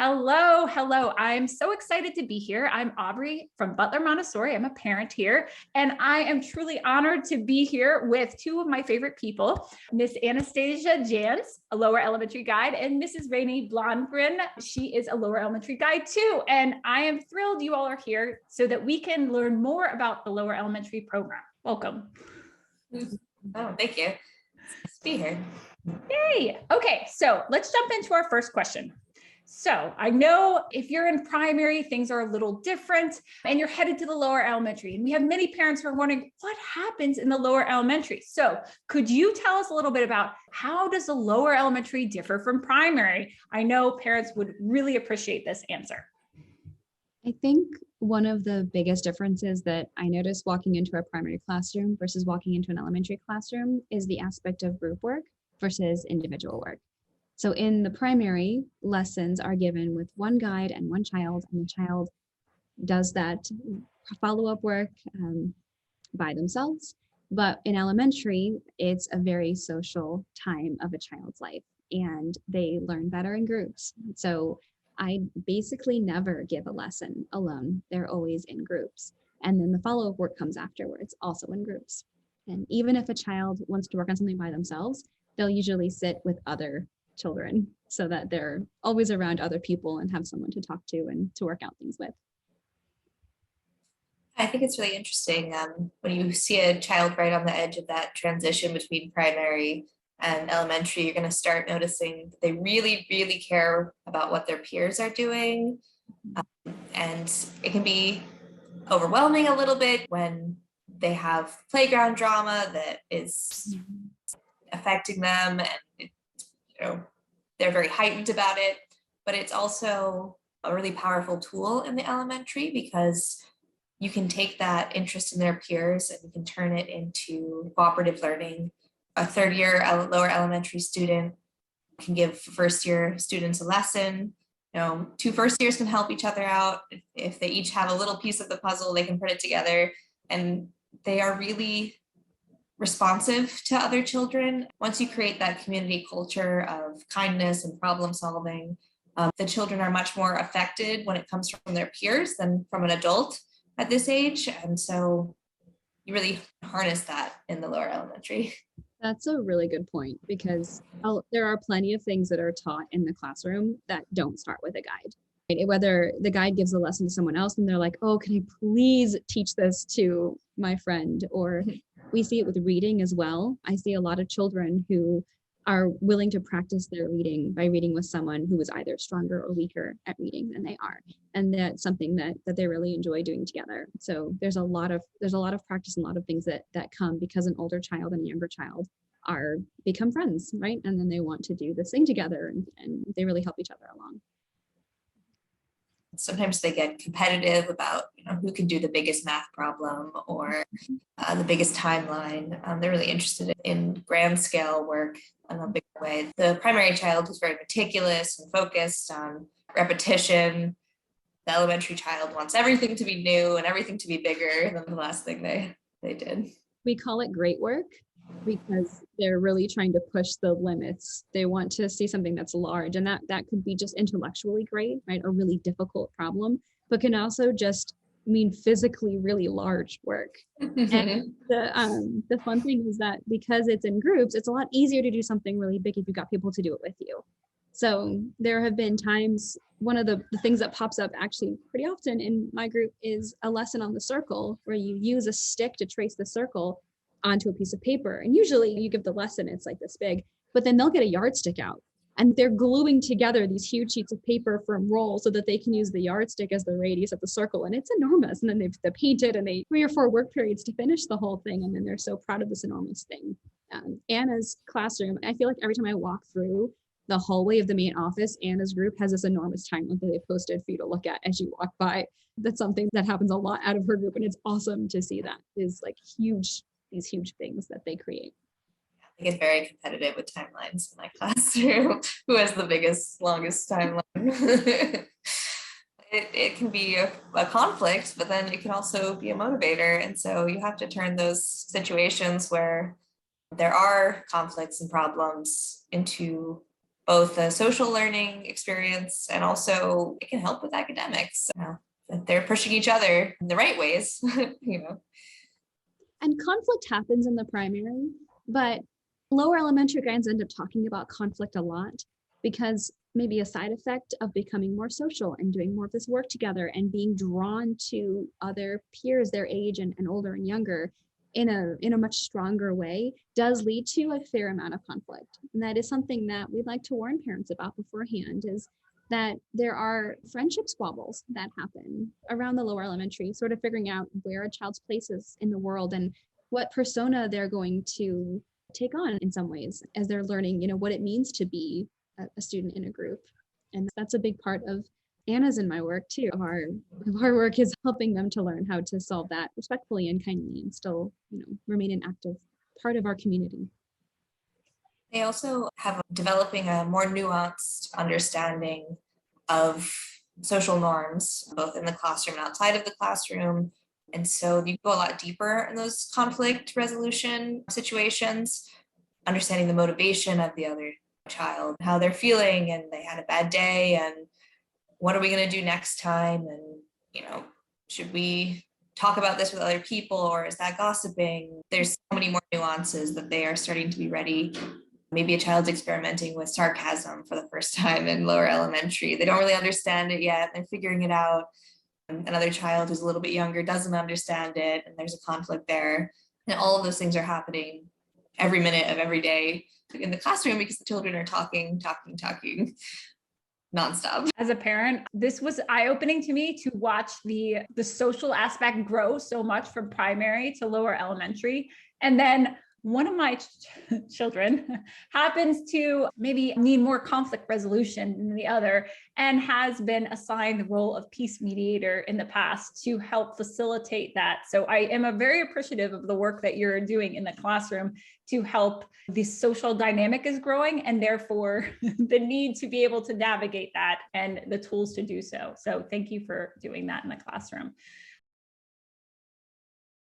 Hello, hello. I'm so excited to be here. I'm Aubrey from Butler, Montessori. I'm a parent here, and I am truly honored to be here with two of my favorite people, Miss Anastasia Jans, a lower elementary guide, and Mrs. Rainey Blondgren. She is a lower elementary guide too. And I am thrilled you all are here so that we can learn more about the lower elementary program. Welcome. Oh, thank you. Nice to be here. Yay. Okay, so let's jump into our first question. So I know if you're in primary, things are a little different and you're headed to the lower elementary. And we have many parents who are wondering what happens in the lower elementary. So could you tell us a little bit about how does the lower elementary differ from primary? I know parents would really appreciate this answer. I think one of the biggest differences that I noticed walking into a primary classroom versus walking into an elementary classroom is the aspect of group work versus individual work. So in the primary, lessons are given with one guide and one child, and the child does that follow-up work by themselves. But in elementary, it's a very social time of a child's life, and they learn better in groups. So I basically never give a lesson alone. They're always in groups. And then the follow-up work comes afterwards, also in groups. And even if a child wants to work on something by themselves, they'll usually sit with other children so that they're always around other people and have someone to talk to and to work out things with. I think it's really interesting when you see a child right on the edge of that transition between primary and elementary, you're going to start noticing that they really, really care about what their peers are doing. And it can be overwhelming a little bit when they have playground drama that is affecting them, and they're very heightened about it. But it's also a really powerful tool in the elementary because you can take that interest in their peers and you can turn it into cooperative learning. A third year lower elementary student can give first year students a lesson. Two first years can help each other out. If they each have a little piece of the puzzle, they can put it together, and they are really responsive to other children. Once you create that community culture of kindness and problem solving, the children are much more affected when it comes from their peers than from an adult at this age. And so you really harness that in the lower elementary. That's a really good point, because there are plenty of things that are taught in the classroom that don't start with a guide. Right? Whether the guide gives a lesson to someone else and they're like, oh, can I please teach this to my friend? Or we see it with reading as well. I see a lot of children who are willing to practice their reading by reading with someone who is either stronger or weaker at reading than they are. And that's something that they really enjoy doing together. So there's a lot of practice and a lot of things that come because an older child and a younger child become friends, right? And then they want to do this thing together, and they really help each other along. Sometimes they get competitive about who can do the biggest math problem or the biggest timeline. They're really interested in grand scale work in a big way. The primary child is very meticulous and focused on repetition. The elementary child wants everything to be new and everything to be bigger than the last thing they did. We call it great work because they're really trying to push the limits. They want to see something that's large, and that could be just intellectually great, right? A really difficult problem, but can also just mean physically really large work. And the fun thing is that because it's in groups, it's a lot easier to do something really big if you've got people to do it with you. So there have been times, one of the things that pops up actually pretty often in my group is a lesson on the circle, where you use a stick to trace the circle onto a piece of paper. And usually you give the lesson, it's like this big, but then they'll get a yardstick out and they're gluing together these huge sheets of paper from roll so that they can use the yardstick as the radius of the circle. And it's enormous. And then they paint it, and 3 or 4 work periods to finish the whole thing. And then they're so proud of this enormous thing. Anna's classroom, I feel like every time I walk through the hallway of the main office, Anna's group has this enormous timeline that they posted for you to look at as you walk by. That's something that happens a lot out of her group. And it's awesome to see that. Is like these huge things that they create. I get very competitive with timelines in my classroom. Who has the biggest, longest timeline? It can be a conflict, but then it can also be a motivator. And so you have to turn those situations where there are conflicts and problems into both a social learning experience and also it can help with academics. That they're pushing each other in the right ways, And conflict happens in the primary, but lower elementary guys end up talking about conflict a lot because maybe a side effect of becoming more social and doing more of this work together and being drawn to other peers their age and older and younger in a much stronger way does lead to a fair amount of conflict. And that is something that we'd like to warn parents about beforehand, is that there are friendship squabbles that happen around the lower elementary, sort of figuring out where a child's place is in the world and what persona they're going to take on in some ways as they're learning, what it means to be a student in a group. And that's a big part of Anna's and my work too. Our work is helping them to learn how to solve that respectfully and kindly and still, remain an active part of our community. They also have developing a more nuanced understanding of social norms, both in the classroom and outside of the classroom. And so you go a lot deeper in those conflict resolution situations, understanding the motivation of the other child, how they're feeling, and they had a bad day, and what are we going to do next time? And, should we talk about this with other people, or is that gossiping? There's so many more nuances that they are starting to be ready. Maybe a child's experimenting with sarcasm for the first time in lower elementary. They don't really understand it yet. They're figuring it out. Another child who's a little bit younger doesn't understand it, and there's a conflict there. And all of those things are happening every minute of every day in the classroom because the children are talking nonstop. As a parent, this was eye-opening to me to watch the social aspect grow so much from primary to lower elementary. And then one of my children happens to maybe need more conflict resolution than the other and has been assigned the role of peace mediator in the past to help facilitate that. So I am very appreciative of the work that you're doing in the classroom to help. The social dynamic is growing, and therefore the need to be able to navigate that and the tools to do so. So thank you for doing that in the classroom.